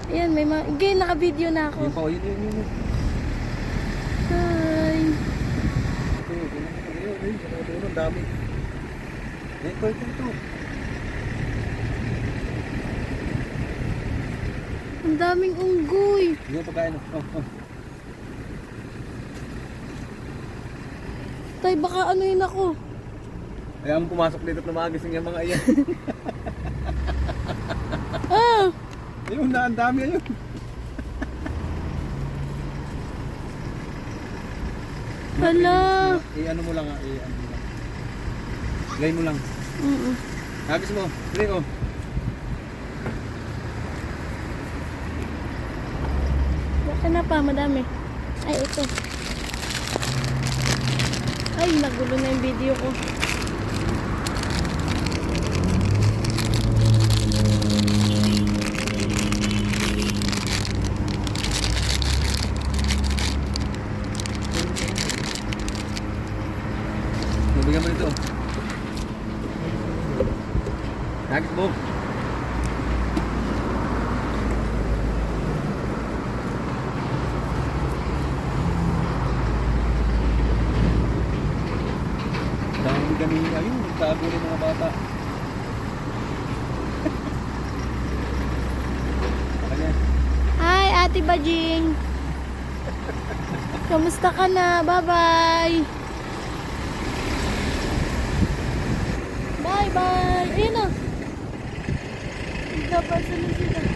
Ayan, may mga... Again, naka-video na ako. Yun pa, yun. Hi! Ito, ang dami. Ito. Ang daming unggoy. Hindi pagkain. Oh. Tay, baka anuhin ako. Ayaw mo pumasok dito na maagising yung mga iyan. Ah! Ayun na, ang dami ayun. Hala! I-ano mo lang. Lay mo lang. Agis mo. Lay mo. Baka na pa, madami. Ay, ito. Ay, nagulo na yung video ko. Bigyan mo nito. Agis mo. Dami kami ayun, nagtago ng mga bata. Kanya. Hi, Ate Bajing. Kamusta ka na? Bye-bye. Bye-bye. Ayun na. Dapat sila.